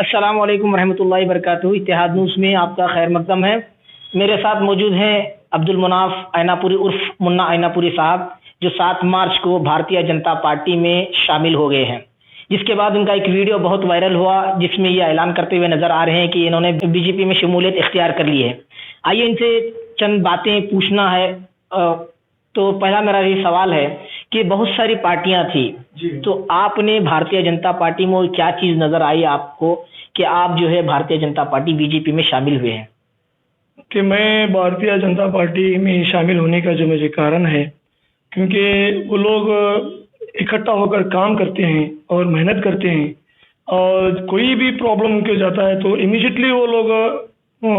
अस्सलाम वालेकुम रहमतुल्लाहि बरकातहू। इत्तेहाद न्यूज़ में आपका खैर मकदम है। मेरे साथ मौजूद हैं अब्दुल मुनाफ ऐनापुरी उर्फ मुन्ना ऐनापुरी साहब, जो 7 मार्च को भारतीय जनता पार्टी में शामिल हो गए हैं, जिसके बाद उनका एक वीडियो बहुत वायरल हुआ जिसमें ये ऐलान करते हुए नजर आ रहे हैं कि इन्होंने बीजेपी में शमूलियत इख्तियार कर ली है। आइए इनसे चंद बातें पूछना है। तो पहला मेरा ये सवाल है कि बहुत सारी पार्टियां थी, तो आपने भारतीय जनता पार्टी में क्या चीज नजर आई आपको कि आप जो है भारतीय जनता पार्टी बीजेपी में शामिल हुए हैं? कि मैं भारतीय जनता पार्टी में शामिल होने का जो मुझे कारण है, क्योंकि वो लोग इकट्ठा होकर काम करते हैं और मेहनत करते हैं, और कोई भी प्रॉब्लम उनके जाता है तो इमीडिएटली वो लोग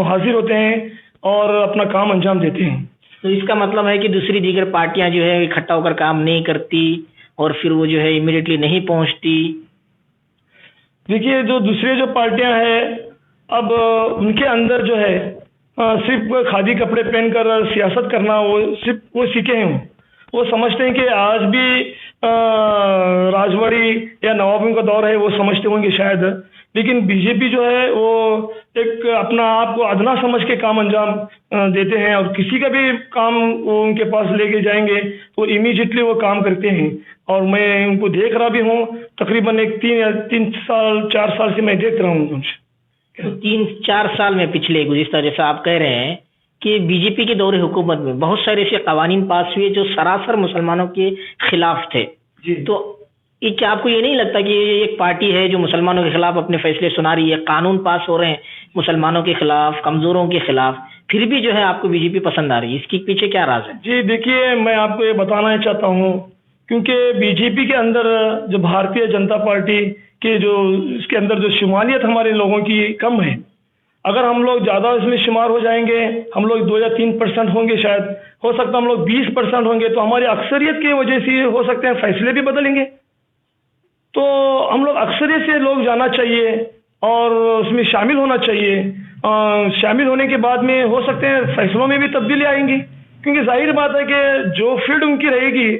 हाजिर होते हैं और अपना काम अंजाम देते हैं। तो इसका मतलब है कि दूसरी दीगर पार्टियां जो है इकट्ठा होकर काम नहीं करती और फिर वो जो है इमीडिएटली नहीं पहुंचती। देखिए, जो दूसरी जो पार्टियां हैं, अब उनके अंदर जो है सिर्फ खादी कपड़े पहनकर सियासत करना सिर्फ वो सीखे हैं। वो समझते हैं कि आज भी राजवाड़ी या नवाबों का दौर है, वो समझते होंगे शायद। लेकिन बीजेपी जो है वो एक अपना आप को अदना समझ के काम अंजाम देते हैं, और किसी का भी काम वो उनके पास लेके जाएंगे तो इमीडिएटली वो काम करते हैं। और मैं उनको देख रहा भी हूँ, तकरीबन एक 3-4 साल से मैं देख रहा हूँ उनसे। तो 3-4 साल में पिछले गुज़िश्ता जैसा आप कह रहे हैं कि बीजेपी के दौरे हुकूमत में बहुत सारे ऐसे कवानीन पास हुए जो सरासर मुसलमानों के खिलाफ थे। तो क्या आपको ये नहीं लगता कि ये एक पार्टी है जो मुसलमानों के खिलाफ अपने फैसले सुना रही है, कानून पास हो रहे हैं मुसलमानों के खिलाफ, कमजोरों के खिलाफ, फिर भी जो है आपको बीजेपी पसंद आ रही है? इसके पीछे क्या राज है? जी देखिए, मैं आपको ये बताना चाहता हूँ, क्योंकि बीजेपी के अंदर जो भारतीय जनता पार्टी के जो इसके अंदर जो शुमालियत हमारे लोगों की कम है। अगर हम लोग ज़्यादा इसमें शुमार हो जाएंगे, हम लोग 2 या 3% होंगे, शायद हो सकता है हम लोग 20% होंगे, तो हमारी अक्सरियत की वजह से हो सकते हैं फैसले भी बदलेंगे। तो हम लोग अक्सरियत से लोग जाना चाहिए और उसमें शामिल होना चाहिए। शामिल होने के बाद में हो सकते हैं फैसलों में भी तब्दीली आएंगी, क्योंकि जाहिर बात है कि जो फील्ड उनकी रहेगी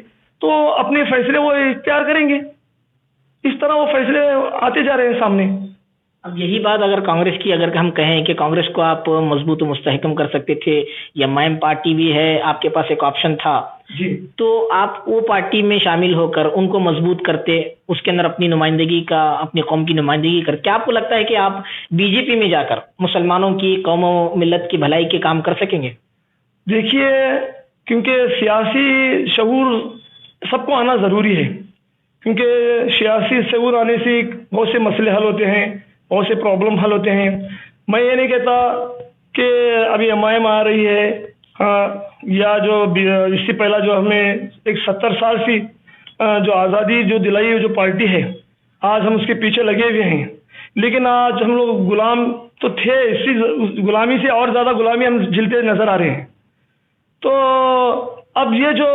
तो अपने फैसले वो इख्तियार करेंगे। इस तरह वो फैसले आते जा रहे हैं सामने। अब यही बात अगर कांग्रेस की अगर हम कहें कि कांग्रेस को आप मजबूत मुस्तहकम कर सकते थे, या एम पार्टी भी है, आपके पास एक ऑप्शन था जी, तो आप वो पार्टी में शामिल होकर उनको मजबूत करते, उसके अंदर अपनी नुमाइंदगी का, अपनी कौम की नुमाइंदगी कर। क्या आपको लगता है कि आप बीजेपी में जाकर मुसलमानों की, कौम मिल्लत की भलाई के काम कर सकेंगे? देखिए, क्योंकि सियासी शऊर सबको आना ज़रूरी है, क्योंकि सियासी शऊर आने से बहुत से मसले हल होते हैं, बहुत से प्रॉब्लम हल होते हैं। मैं ये नहीं कहता कि अभी एमआईएम आ रही है, हाँ, या जो इससे पहला जो हमें एक 70 साल से जो आज़ादी जो दिलाई जो पार्टी है, आज हम उसके पीछे लगे हुए हैं। लेकिन आज हम लोग गुलाम तो थे, इसी गुलामी से और ज़्यादा गुलामी हम झेलते नज़र आ रहे हैं। तो अब ये जो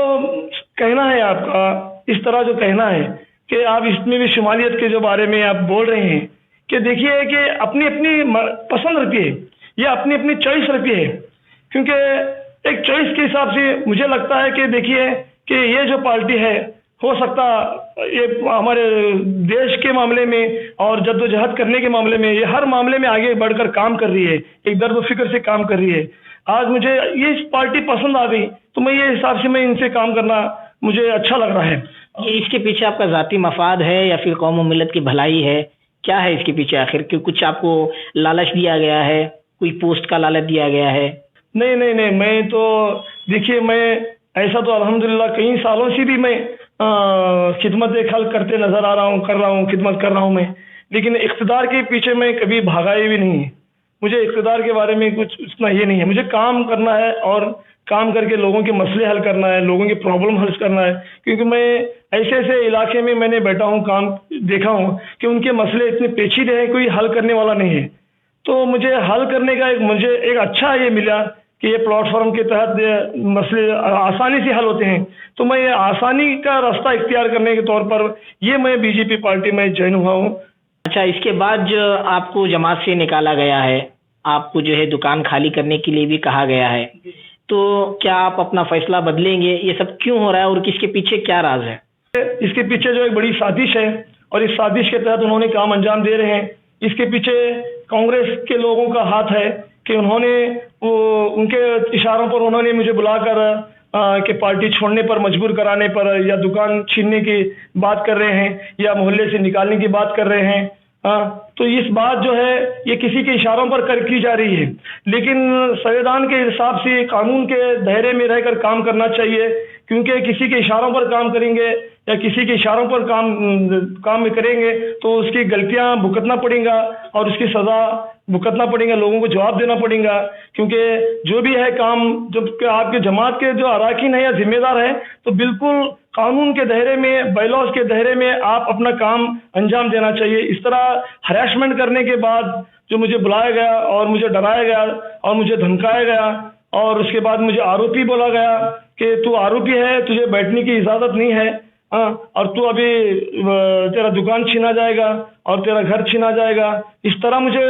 कहना है आपका, इस तरह जो कहना है कि आप इसमें भी शुमालियत के जो बारे में आप बोल रहे हैं, कि देखिए कि अपनी अपनी पसंद रहती है, या अपनी अपनी चॉइस रहती है। क्योंकि एक चॉइस के हिसाब से मुझे लगता है कि देखिए कि ये जो पार्टी है, हो सकता ये हमारे देश के मामले में और जद्दोजहद करने के मामले में, ये हर मामले में आगे बढ़कर काम कर रही है, एक दर्द फिक्र से काम कर रही है। आज मुझे ये पार्टी पसंद आ गई, तो मैं ये हिसाब से मैं इनसे काम करना मुझे अच्छा लग रहा है। ये इसके पीछे आपका ज़ाती मफाद है या फिर कौम मिल्लत की भलाई है? क्या है इसके पीछे आखिर? क्यों कुछ आपको लालच दिया गया है, कोई पोस्ट का लालच दिया गया है? नहीं नहीं नहीं, मैं तो देखिए, मैं ऐसा तो अल्हम्दुलिल्लाह कई सालों से भी मैं खिदमत खल करते नजर आ रहा हूँ, कर रहा हूँ, खिदमत कर रहा हूँ मैं। लेकिन इख्तिदार के पीछे मैं कभी भागा ही भी नहीं है। मुझे इख्तिदार के बारे में कुछ उतना ये नहीं है। मुझे काम करना है और काम करके लोगों के मसले हल करना है, लोगों की प्रॉब्लम हल करना है। क्योंकि मैं ऐसे ऐसे इलाके में मैंने बैठा हूँ, काम देखा हूँ कि उनके मसले इतने पेचीदे हैं, कोई हल करने वाला नहीं है। तो मुझे हल करने का मुझे एक अच्छा ये मिला कि ये प्लेटफॉर्म के तहत मसले आसानी से हल होते हैं। तो मैं ये आसानी का रास्ता इख्तियार करने के तौर पर ये मैं बीजेपी पार्टी में ज्वाइन हुआ हूँ। अच्छा, इसके बाद जो आपको जमात से निकाला गया है, आपको जो है दुकान खाली करने के लिए भी कहा गया है, तो क्या आप अपना फैसला बदलेंगे? ये सब क्यों हो रहा है और किसके पीछे क्या राज है? इसके पीछे जो एक बड़ी साजिश है, और इस साजिश के तहत उन्होंने काम अंजाम दे रहे हैं इसके पीछे कांग्रेस के लोगों का हाथ है कि उन्होंने उनके इशारों पर उन्होंने मुझे बुलाकर कि पार्टी छोड़ने पर मजबूर कराने पर या दुकान छीनने की बात कर रहे हैं या मोहल्ले से निकालने की बात कर रहे हैं। तो इस बात जो है ये किसी के इशारों पर की जा रही है, लेकिन संविधान के हिसाब से कानून के दायरे में रहकर काम करना चाहिए, क्योंकि किसी के इशारों पर काम करेंगे या किसी के इशारों पर काम करेंगे तो उसकी गलतियां भुगतना पड़ेगा और उसकी सजा भुगतना पड़ेगा, लोगों को जवाब देना पड़ेगा। क्योंकि जो भी है काम जब आपके जमात के जो अराकीन है या जिम्मेदार है तो बिल्कुल कानून के दायरे में, बायलॉज के दायरे में आप अपना काम अंजाम देना चाहिए। इस तरह हरासमेंट करने के बाद जो मुझे बुलाया गया और मुझे डराया गया और मुझे धमकाया गया और उसके बाद मुझे आरोपी बोला गया कि तू आरोपी है, तुझे बैठने की इजाजत नहीं है, और तू अभी तेरा दुकान छीना जाएगा और तेरा घर छीना जाएगा, इस तरह मुझे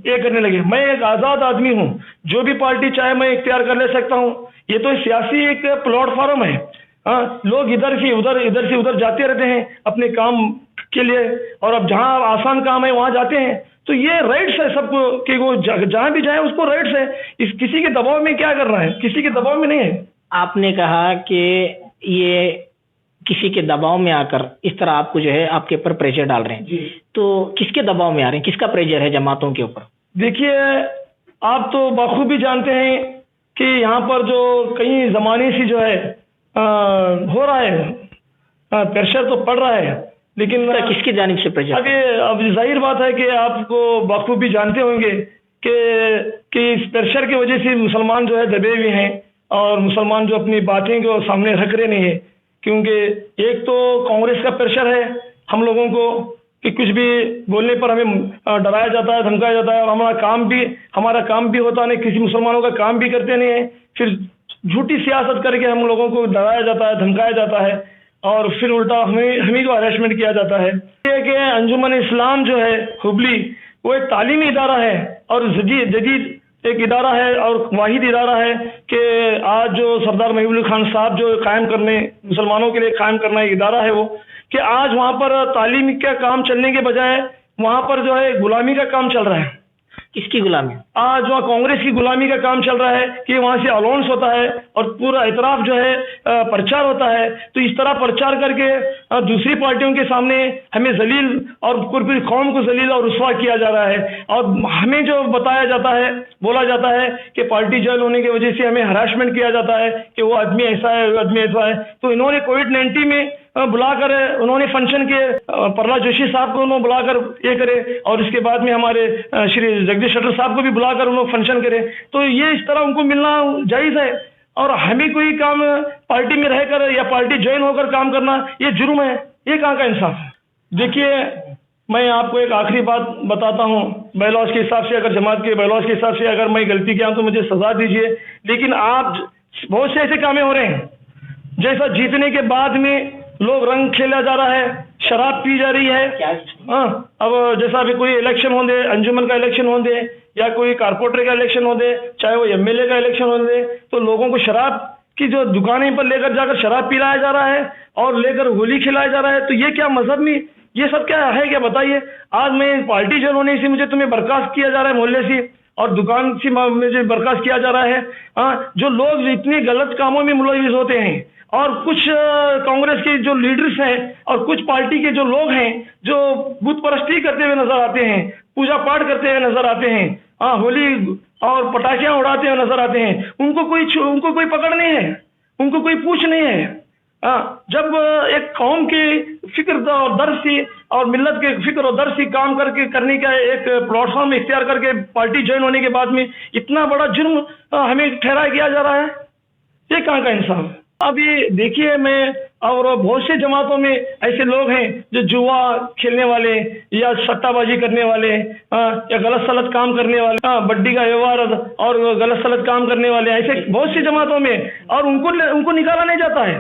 ये करने लगे। मैं एक आज़ाद आदमी हूँ, जो भी पार्टी चाहे मैं इख्तियार कर ले सकता हूँ। ये तो सियासी एक प्लेटफॉर्म है। लोग इधर से उधर जाते रहते हैं अपने काम के लिए, और अब जहाँ आसान काम है वहाँ जाते हैं। तो ये राइट्स है सबको कि वो जहाँ भी जाए उसको राइट्स है। इस किसी के दबाव में क्या करना है, किसी के दबाव में नहीं है। आपने कहा कि ये किसी के दबाव में आकर इस तरह आपको जो है आपके ऊपर प्रेशर डाल रहे हैं, तो किसके दबाव में आ रहे हैं, किसका प्रेशर है जमातों के ऊपर? देखिए, आप तो बखूबी जानते हैं कि यहाँ पर जो कई जमाने से जो है हो रहा है, प्रेशर तो पड़ रहा है, लेकिन किसकी जानिब से प्रेशर? अब जाहिर बात है कि आपको बखूबी जानते होंगे कि इस प्रेशर की वजह से मुसलमान जो है दबे हुए हैं और मुसलमान जो अपनी बातें को सामने रख रहे नहीं है। क्योंकि एक तो कांग्रेस का प्रेशर है हम लोगों को कि कुछ भी बोलने पर हमें डराया जाता है, धमकाया जाता है, और हमारा काम भी होता नहीं, किसी मुसलमानों का काम भी करते नहीं है, फिर झूठी सियासत करके हम लोगों को डराया जाता है, धमकाया जाता है और फिर उल्टा हमें को हरासमेंट किया जाता है। कि अंजुमन इस्लाम जो है हुबली, वो एक तालीमी इदारा है और जदीद एक इदारा है और वाहिद इदारा है कि आज जो सरदार महबूब खान साहब जो कायम करने, मुसलमानों के लिए कायम करना एक इदारा है, वो कि आज वहाँ पर तालीम का काम चलने के बजाय वहाँ पर जो है गुलामी का काम चल रहा है। किसकी गुलामी? आज वहाँ कांग्रेस की गुलामी का काम चल रहा है कि वहाँ से अलाउंस होता है और पूरा इतराफ जो है प्रचार होता है। तो इस तरह प्रचार करके दूसरी पार्टियों के सामने हमें जलील और पूरी कौम को जलील और रुस्वा किया जा रहा है, और हमें जो बताया जाता है, बोला जाता है कि पार्टी जल होने की वजह से हमें हरासमेंट किया जाता है कि वो आदमी ऐसा है, वो आदमी ऐसा है। तो इन्होंने कोविड-19 में बुलाकर उन्होंने फंक्शन किए, प्रहलाद जोशी साहब को उन्होंने बुलाकर ये करे, और इसके बाद में हमारे श्री जगदीश शेट्टर साहब को भी बुलाकर उन्होंने फंक्शन करे। तो ये इस तरह उनको मिलना जायज़ है, और हमें कोई काम पार्टी में रहकर या पार्टी ज्वाइन होकर काम करना ये जुर्म है। ये कहाँ का इंसाफ है? देखिए, मैं आपको एक आखिरी बात बताता हूँ। बायलॉज के हिसाब से, अगर जमात के बायलॉज के हिसाब से अगर मैं गलती किया तो मुझे सजा दीजिए, लेकिन आप बहुत से ऐसे कामें हो रहे हैं जैसा जीतने के बाद में लोग रंग खेला जा रहा है, शराब पी जा रही है। अब जैसा अभी कोई इलेक्शन होंगे, अंजुमन का इलेक्शन होंगे या कोई कारपोरेटर का इलेक्शन होंगे, चाहे वो एमएलए का इलेक्शन होंगे, तो लोगों को शराब की जो दुकानें पर लेकर जाकर शराब पिलाया जा रहा है और लेकर होली खिलाया जा रहा है। तो ये क्या मजहब में ये सब क्या है, क्या बताइए? आज मैं पार्टी जल होने से मुझे तुम्हें बर्खास्त किया जा रहा है मोहल्ले से, और दुकान से मुझे बर्खास्त किया जा रहा है। जो लोग इतने गलत कामों में मुलविस होते हैं, और कुछ कांग्रेस के जो लीडर्स हैं और कुछ पार्टी के जो लोग हैं जो बुत परस्ती करते हुए नजर आते हैं, पूजा पाठ करते हुए नजर आते हैं, होली और पटाखियां उड़ाते हुए नजर आते हैं, उनको कोई पकड़ नहीं है, उनको कोई पूछ नहीं है। जब एक कौम की फिक्र और दर्द से और मिल्लत के फिक्र और दर्द से काम करने का एक प्लेटफॉर्म इख्तियार करके पार्टी ज्वाइन होने के बाद में इतना बड़ा जुर्म हमें ठहराया किया जा रहा है, ये कहाँ का इंसाफ है? अभी देखिए, मैं और बहुत से जमातों में ऐसे लोग हैं जो जुआ खेलने वाले या सट्टाबाजी करने वाले या गलत सलत काम करने वाले, बड्डी का व्यवहार और गलत सलत काम करने वाले, ऐसे बहुत सी जमातों में, और उनको निकाला नहीं जाता है,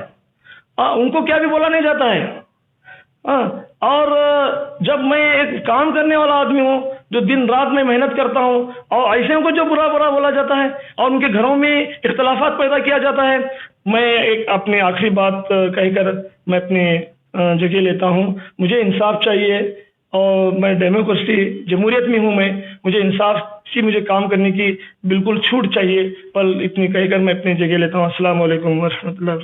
उनको क्या भी बोला नहीं जाता है। और जब मैं एक काम करने वाला आदमी हूँ जो दिन रात में मेहनत करता हूँ, और ऐसे को जो बुरा बोला जाता है और उनके घरों में इख्तलाफात पैदा किया जाता है, मैं एक अपनी आखिरी बात कहकर मैं अपनी जगह लेता हूँ। मुझे इंसाफ चाहिए, और मैं डेमोक्रेसी जमहूरियत में हूँ। मैं मुझे इंसाफ से मुझे काम करने की बिल्कुल छूट चाहिए। पर इतनी कहकर मैं अपनी जगह लेता हूँ। अस्सलाम वालेकुम व रहमतुल्लाह।